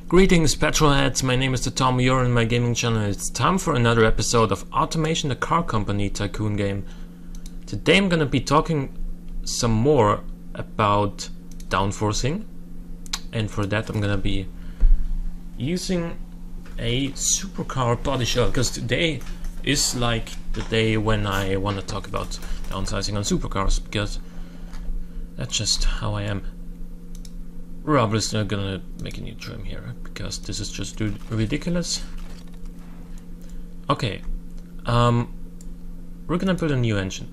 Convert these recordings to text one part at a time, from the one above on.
Greetings petrolheads, my name is Tom, you're on my gaming channel. It's time for another episode of Automation the Car Company Tycoon game. Today I'm gonna be talking some more about downforcing, and for that I'm gonna be using a supercar body shell, because today is like the day when I want to talk about downsizing on supercars, because that's just how I am. We're obviously not gonna make a new trim here because this is just ridiculous. Okay, we're gonna put a new engine.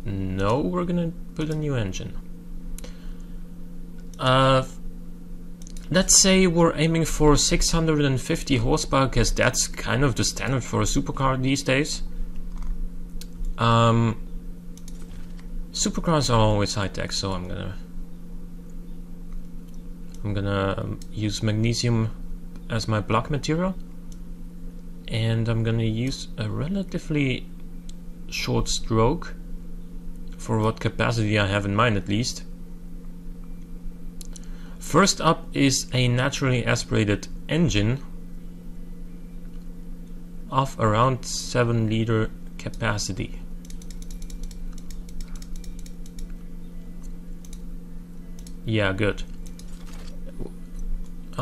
No, we're gonna put a new engine. Let's say we're aiming for 650 horsepower, because that's kind of the standard for a supercar these days. Supercars are always high tech, so I'm gonna use magnesium as my block material, and I'm gonna use a relatively short stroke for what capacity I have in mind, at least. First up is a naturally aspirated engine of around 7-liter capacity. Yeah, good.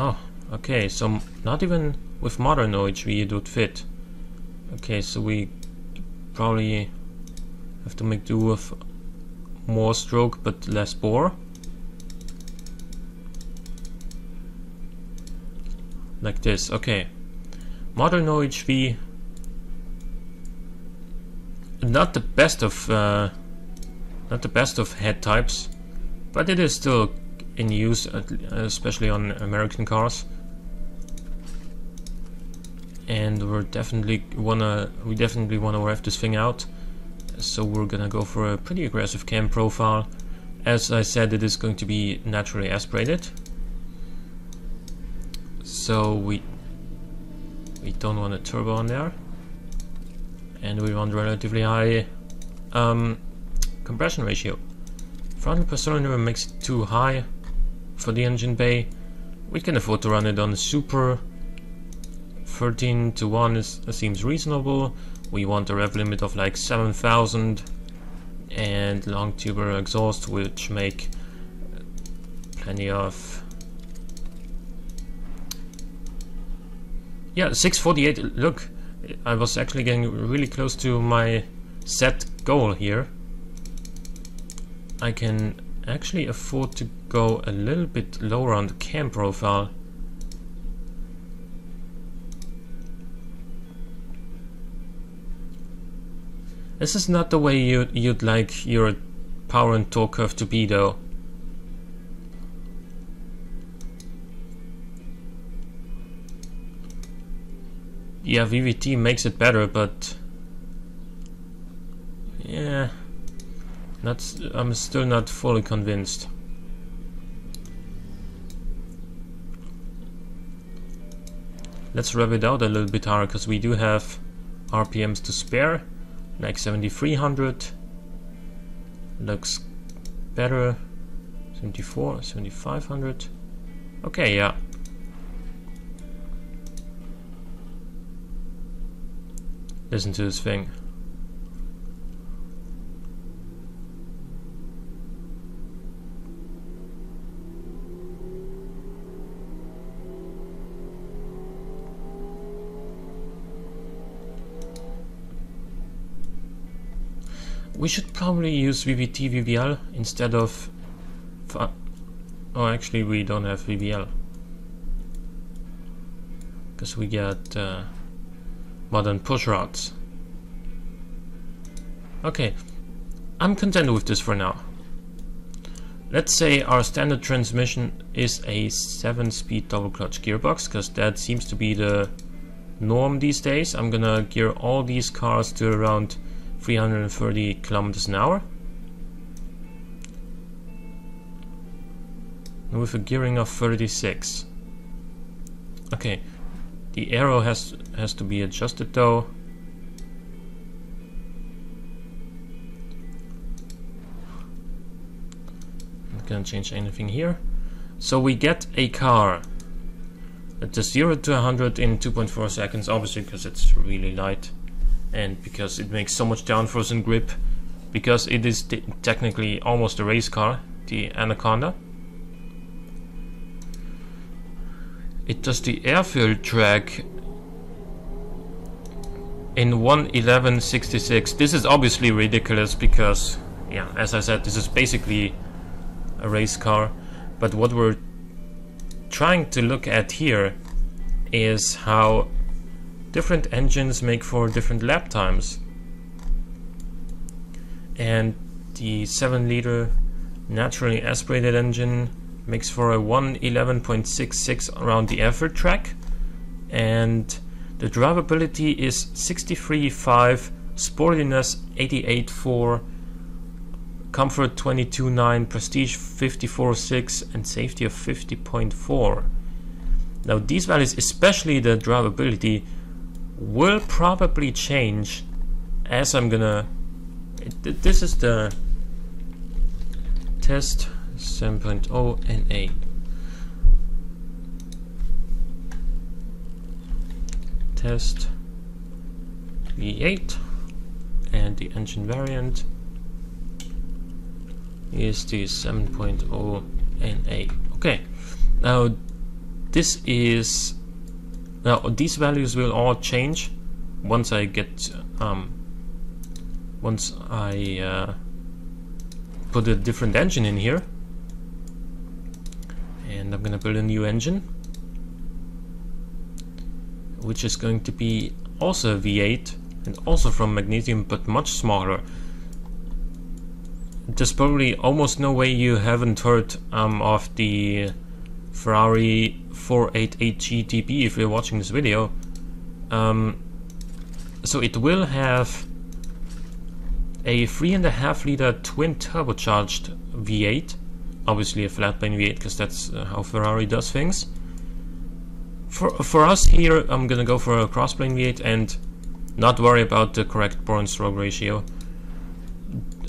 Oh, okay, so not even with modern OHV it would fit. Okay, so we probably have to make do with more stroke but less bore. Like this, okay. Modern OHV, not the best of head types, but it is still in use, especially on American cars, and we definitely wanna rev this thing out. So we're gonna go for a pretty aggressive cam profile. As I said, it is going to be naturally aspirated, so we don't want a turbo on there, and we want relatively high compression ratio. Throttle per cylinder makes it too high for the engine bay. We can afford to run it on super. 13:1 seems reasonable. We want a rev limit of like 7,000 and long tubular exhaust, which make plenty of. Yeah, 648. Look, I was actually getting really close to my set goal here. I can actually afford to go a little bit lower on the cam profile. This is not the way you'd like your power and torque curve to be, though. Yeah, VVT makes it better, but yeah, I'm still not fully convinced. Let's rev it out a little bit higher, because we do have RPMs to spare, like 7,300. Looks better. 74, 7,500. Okay, yeah. Listen to this thing. We should probably use VVT VVL instead of. Oh, actually, we don't have VVL because we get modern push rods. Okay, I'm content with this for now. Let's say our standard transmission is a 7-speed double clutch gearbox, because that seems to be the norm these days. I'm gonna gear all these cars to around 330 kilometers an hour, with a gearing of 36. Okay, the arrow has to be adjusted though. Not gonna change anything here. So we get a car It does 0 to 100 in 2.4 seconds, obviously because it's really light and because it makes so much downforce and grip, because it is technically almost a race car, the Anaconda. It does the airfield track in 1:11.66. This is obviously ridiculous because, yeah, as I said, this is basically a race car. But what we're trying to look at here is how different engines make for different lap times. And the 7-liter naturally aspirated engine makes for a 1:11.66 around the airfield track, and the drivability is 63.5, sportiness 88.4, comfort 22.9, prestige 54.6, and safety of 50.4. Now these values, especially the drivability, will probably change as I'm gonna... This is the test 7.0 NA. Test V8, and the engine variant is the 7.0 NA. Okay, now this is these values will all change once I get once I put a different engine in here, and I'm gonna build a new engine, which is going to be also a V8 and also from magnesium, but much smaller. There's probably almost no way you haven't heard of the Ferrari 488 GTB if you're watching this video. So it will have a 3.5 liter twin turbocharged V8, obviously a flat plane V8 because that's how Ferrari does things. For us here, I'm gonna go for a crossplane V8 and not worry about the correct bore and stroke ratio.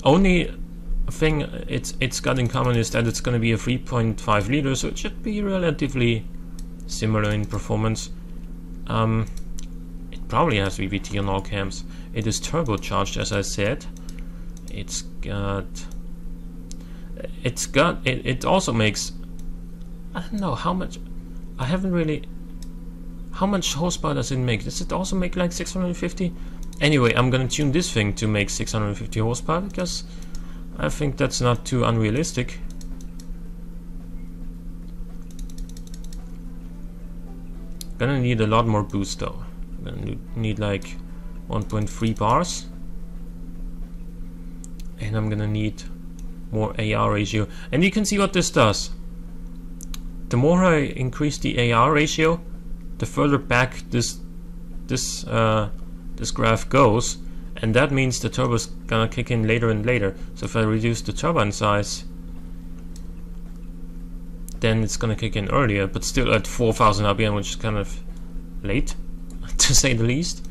Only thing it's got in common is that it's gonna be a 3.5 liter, so it should be relatively similar in performance. It probably has VVT on all cams. It is turbocharged, as I said. It also makes, I don't know how much, I haven't really, how much horsepower does it make? Does it also make like 650? Anyway, I'm gonna tune this thing to make 650 horsepower because I think that's not too unrealistic. Gonna need a lot more boost though. I'm gonna need like 1.3 bars. And I'm gonna need more AR ratio. And you can see what this does. The more I increase the AR ratio, the further back this graph goes, and that means the turbo's gonna kick in later and later. So if I reduce the turbine size, then it's gonna kick in earlier, but still at 4,000 RPM, which is kind of late, to say the least.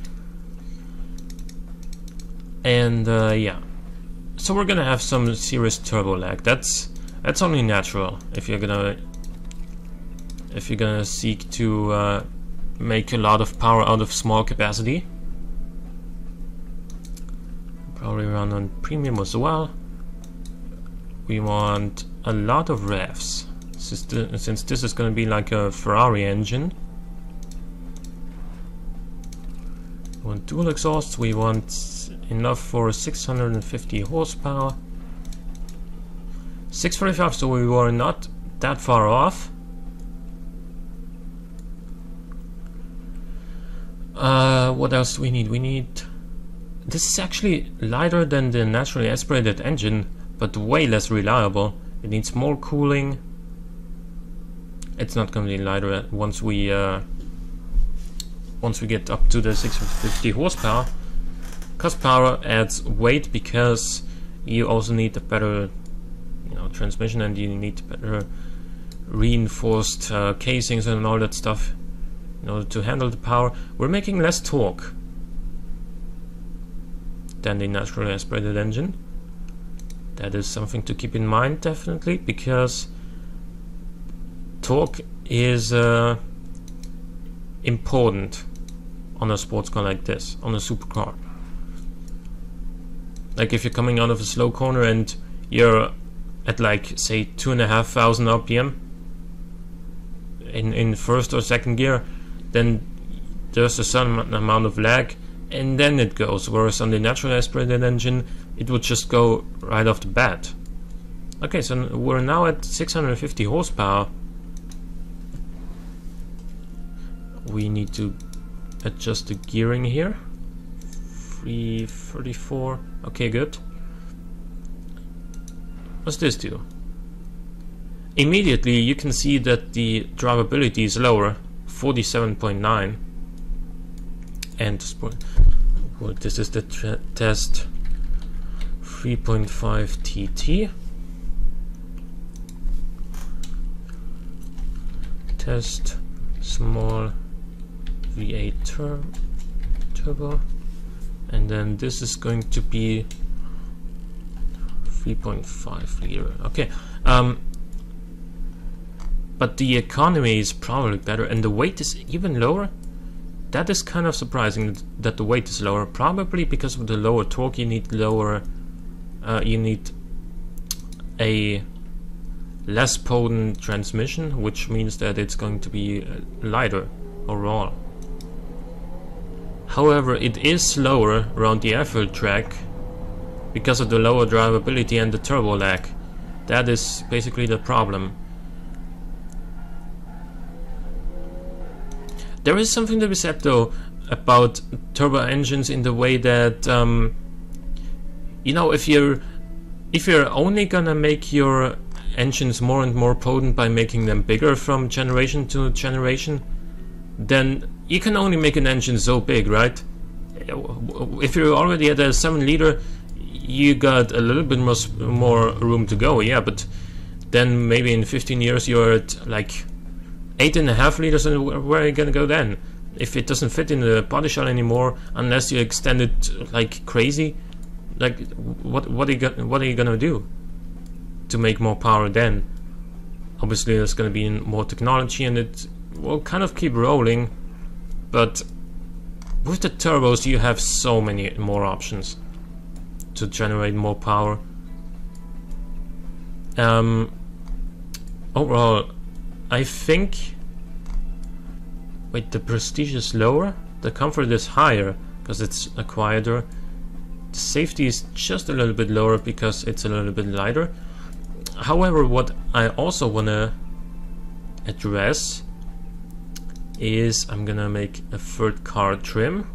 And yeah, so we're gonna have some serious turbo lag. That's only natural if you're gonna seek to make a lot of power out of small capacity. Probably run on premium as well. We want a lot of revs since this is going to be like a Ferrari engine. We want dual exhausts. We want enough for 650 horsepower. 645, so we were not that far off. What else do we need? We need... This is actually lighter than the naturally aspirated engine, but way less reliable. It needs more cooling. It's not going to be lighter once we get up to the 650 horsepower. Cost power adds weight because you also need a better, transmission, and you need better reinforced casings and all that stuff in order to handle the power. We're making less torque than the naturally aspirated engine. That is something to keep in mind, definitely, because torque is important on a sports car like this, on a supercar. Like if you're coming out of a slow corner and you're at like say 2,500 RPM in first or second gear, then there's a certain amount of lag and then it goes, whereas on the natural aspirated engine it would just go right off the bat. Okay, so we're now at 650 horsepower. We need to adjust the gearing here. 334. Okay, good. What's this do? Immediately you can see that the drivability is lower, 47.9. And well, this is the test 3.5 TT. Test small V8 turbo, and then this is going to be 3.5 liter. Okay, but the economy is probably better, and the weight is even lower. That is kind of surprising that the weight is lower. Probably because of the lower torque, you need lower. You need a less potent transmission, which means that it's going to be lighter overall. However, it is slower around the airfield track because of the lower drivability and the turbo lag. That is basically the problem. There is something to be said though about turbo engines in the way that you know, if you're only gonna make your engines more and more potent by making them bigger from generation to generation, then you can only make an engine so big, right? If you're already at a 7 liter, you got a little bit more room to go, yeah, but then maybe in 15 years you're at like 8.5 liters, and where are you gonna go then? If it doesn't fit in the body shell anymore, unless you extend it like crazy, like what are you gonna do to make more power then? Obviously there's gonna be more technology and it will kind of keep rolling, but with the turbos you have so many more options to generate more power. Overall, I think, wait, the prestige is lower, the comfort is higher because it's a quieter, the safety is just a little bit lower because it's a little bit lighter. However, what I also want to address is I'm gonna make a third car trim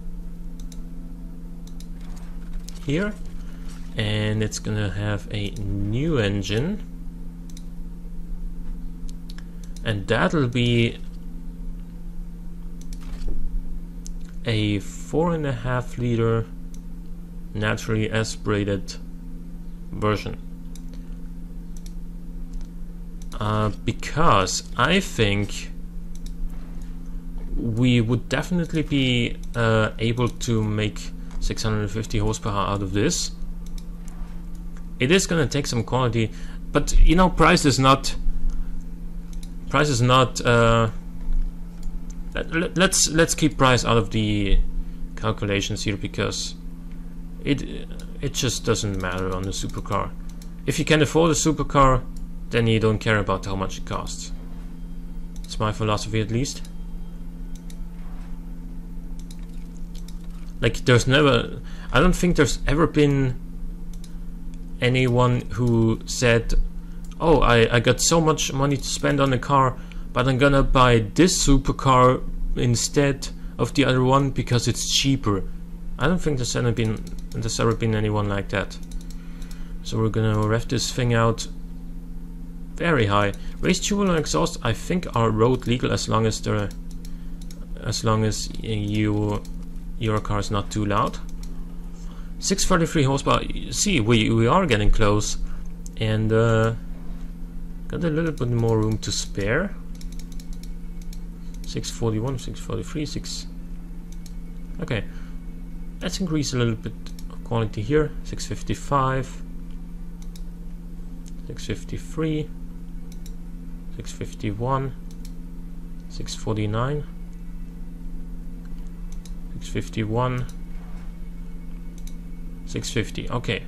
here, and it's gonna have a new engine, and that'll be a 4.5 liter naturally aspirated version. Because I think we would definitely be able to make 650 horsepower out of this. It is gonna take some quality, but you know, price is not. Let's keep price out of the calculations here, because it just doesn't matter on the supercar. If you can afford a supercar, then you don't care about how much it costs. It's my philosophy, at least. Like, I don't think there's ever been anyone who said, oh, I got so much money to spend on a car, but I'm gonna buy this supercar instead of the other one because it's cheaper. I don't think there's ever been anyone like that. So we're gonna rev this thing out very high. Race fuel and exhaust, I think, are road legal as long as your car is not too loud. 633 horsepower. See, we are getting close, and got a little bit more room to spare. 641, 643, 6. Okay, let's increase a little bit of quality here. 655, 653, 651, 649. 651, 650. Okay,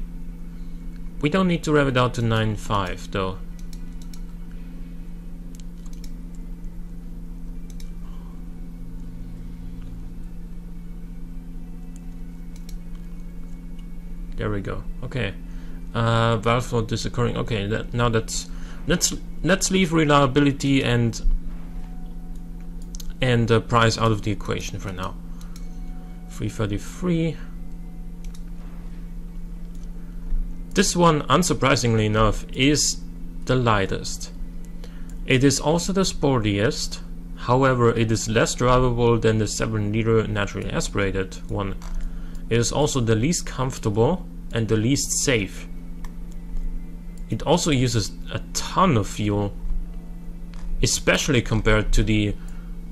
we don't need to rev it out to 9.5 though. There we go. Okay, valve flow disoccurring. Okay, now let's leave reliability and price out of the equation for now. 333. This one, unsurprisingly enough, is the lightest. It is also the sportiest. However, it is less drivable than the 7-liter naturally aspirated one. It is also the least comfortable and the least safe. It also uses a ton of fuel, especially compared to the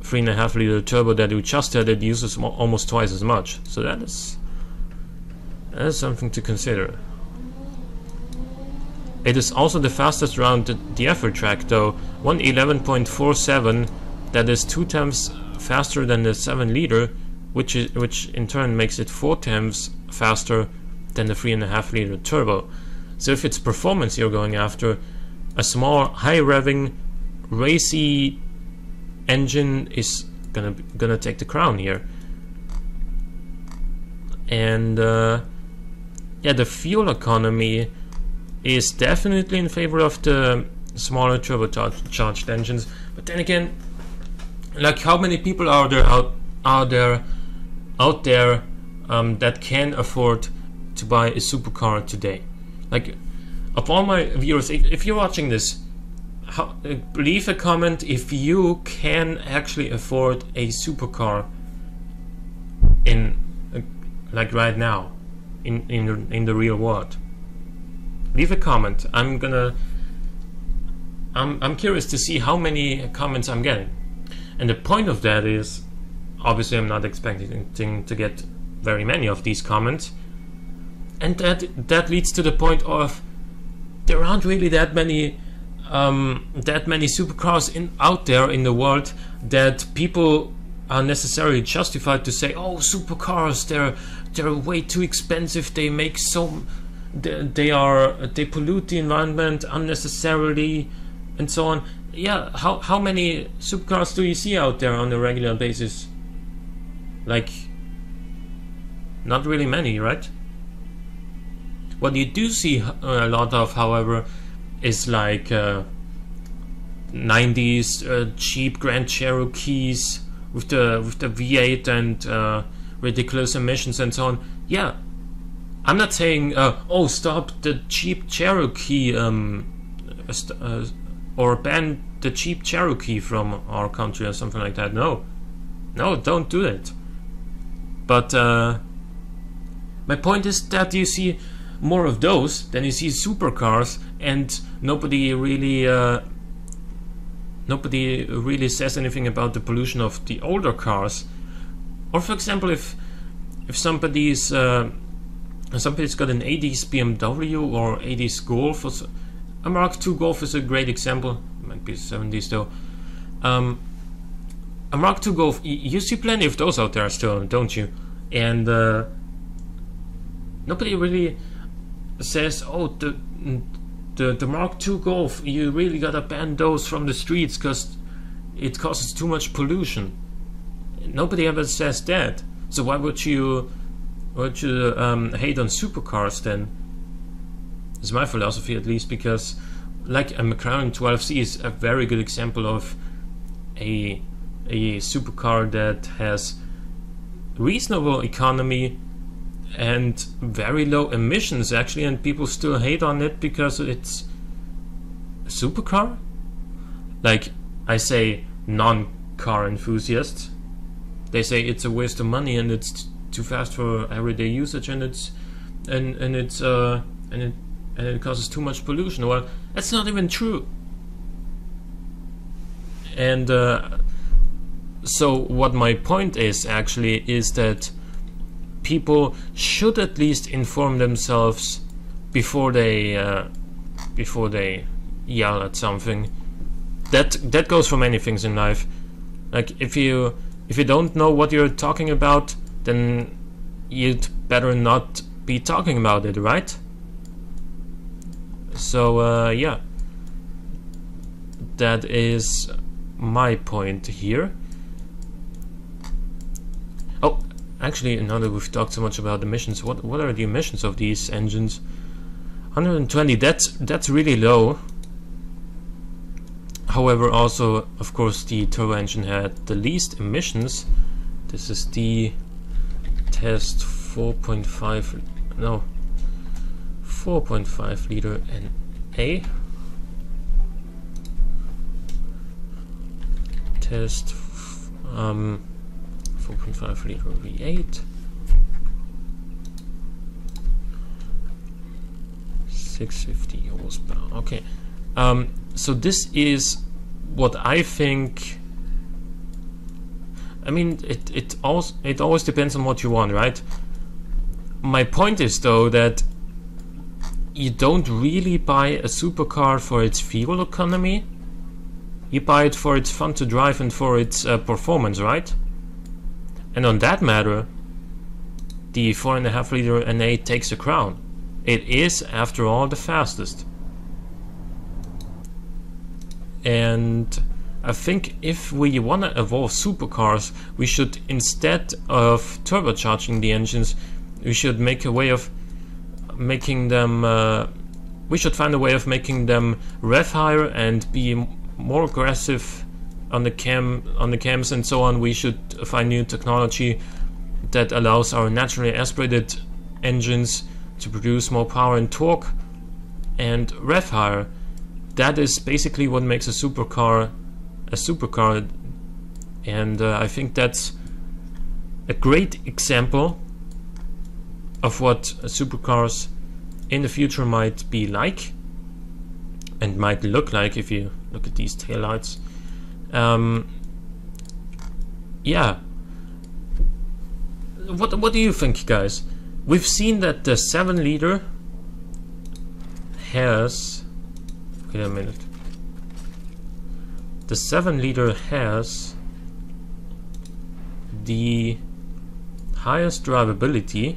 3.5-liter turbo that we just had. It uses almost twice as much. So that is something to consider. It is also the fastest around the effort track though. 111.47, that is 2 times faster than the 7-liter, which in turn makes it 4 times faster than the 3.5-liter turbo. So if it's performance you're going after, a small, high revving, racy engine is gonna take the crown here. And yeah, the fuel economy is definitely in favor of the smaller turbocharged engines. But then again, like, how many people are there out there that can afford to buy a supercar today? Like, of all my viewers, if you're watching this, leave a comment if you can actually afford a supercar in like right now in the real world. Leave a comment. I'm curious to see how many comments I'm getting. And the point of that is, obviously I'm not expecting to get very many of these comments, and that leads to the point of there aren't really that many supercars out there in the world that people are necessarily justified to say, oh, supercars, they're way too expensive, they make they pollute the environment unnecessarily, and so on. Yeah, how many supercars do you see out there on a regular basis? Like, not really many, right? What you do see a lot of, however, is like 90s cheap Grand Cherokees with the V8 and ridiculous emissions and so on. Yeah, I'm not saying oh, stop the cheap Cherokee or ban the cheap Cherokee from our country or something like that. No, don't do that. But my point is that you see more of those than you see supercars, and nobody really says anything about the pollution of the older cars. Or for example, if somebody's got an 80s BMW or 80s Golf, or a Mark II Golf is a great example. It might be 70s though. A Mark II Golf, you see plenty of those out there still, don't you? And nobody really says, oh, the Mark II Golf, you really gotta ban those from the streets because it causes too much pollution. Nobody ever says that. So why would you hate on supercars then? It's my philosophy, at least, because like a McLaren 12C is a very good example of a supercar that has reasonable economy and very low emissions actually, and people still hate on it because it's a supercar. Like, I say non-car enthusiasts, they say it's a waste of money and it's too fast for everyday usage, and it causes too much pollution. Well, that's not even true. And so what my point is actually is that people should at least inform themselves before they yell at something. That goes for many things in life. Like, if you don't know what you're talking about, then you'd better not be talking about it, right? So yeah, that is my point here. Oh, actually, now that we've talked so much about emissions, what are the emissions of these engines? 120, that's really low. However, also, of course, the turbo engine had the least emissions. This is the test 4.5 liter NA. Test 4.5 liter V8. 650 horsepower. Okay. So this is what I think. I mean, it always depends on what you want, right? My point is, though, that you don't really buy a supercar for its fuel economy. You buy it for its fun to drive and for its performance, right? And on that matter, the 4.5 liter NA takes the crown. It is, after all, the fastest. And I think if we want to evolve supercars, we should, instead of turbocharging the engines, we should make a way of making them we should find a way of making them rev higher and be more aggressive on the cams and so on. We should find new technology that allows our naturally aspirated engines to produce more power and torque and rev higher. That is basically what makes a supercar, and I think that's a great example of what supercars in the future might be like and might look like if you look at these taillights. Yeah. What do you think, guys? We've seen that the 7 liter has... Wait a minute. The 7 liter has the highest drivability,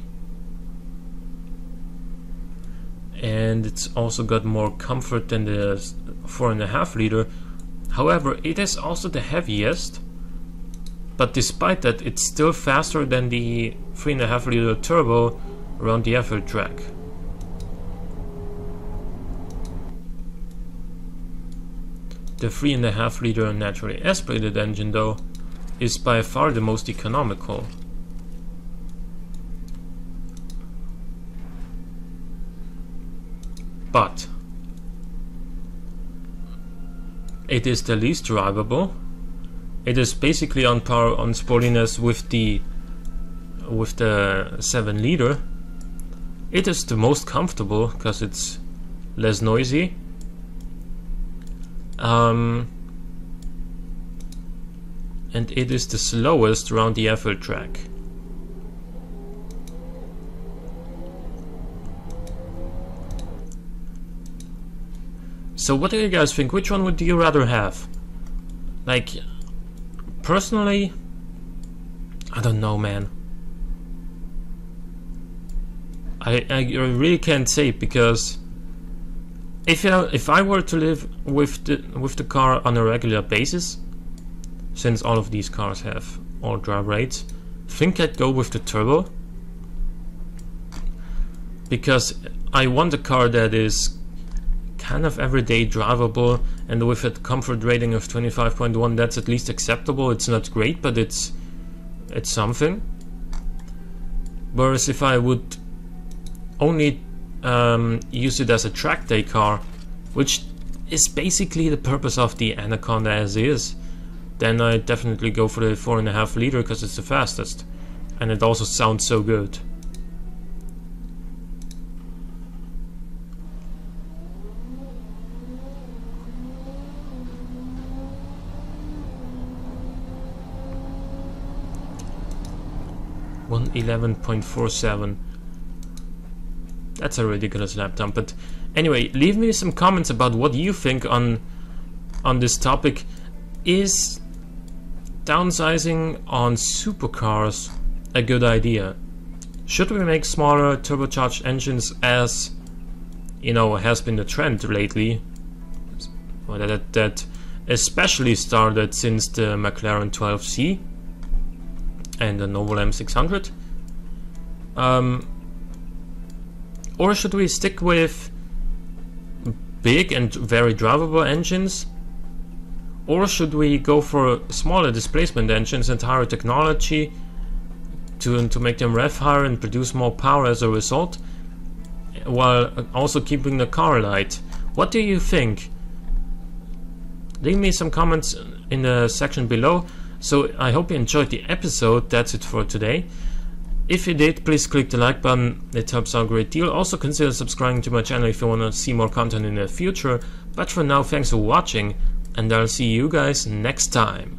and it's also got more comfort than the 4.5 liter. However, it is also the heaviest, but despite that, it's still faster than the 3.5 liter turbo around the effort track. The 3.5 liter naturally aspirated engine, though, is by far the most economical. But it is the least drivable. It is basically on par on sportiness with the 7 liter. It is the most comfortable because it's less noisy. And it is the slowest around the effort track. So what do you guys think? Which one would you rather have? Like, personally, I don't know, man. I really can't say, because if I were to live with the car on a regular basis, since all of these cars have all drive rates, I think I'd go with the turbo, because I want a car that is kind of everyday drivable, and with a comfort rating of 25.1, that's at least acceptable. It's not great, but it's something. Whereas if I would only use it as a track day car, which is basically the purpose of the Anaconda as is, then I definitely go for the 4.5 liter because it's the fastest, and it also sounds so good. .47. That's a ridiculous lap time. But anyway, leave me some comments about what you think on this topic. Is downsizing on supercars a good idea? Should we make smaller turbocharged engines, as you know has been the trend lately? Well, that especially started since the McLaren 12C and the Noble M600. Or should we stick with big and very drivable engines? Or should we go for smaller displacement engines and higher technology to make them rev higher and produce more power as a result, while also keeping the car light? What do you think? Leave me some comments in the section below. So I hope you enjoyed the episode. That's it for today. If you did, please click the like button, it helps out a great deal. Also consider subscribing to my channel if you want to see more content in the future. But for now, thanks for watching, and I'll see you guys next time.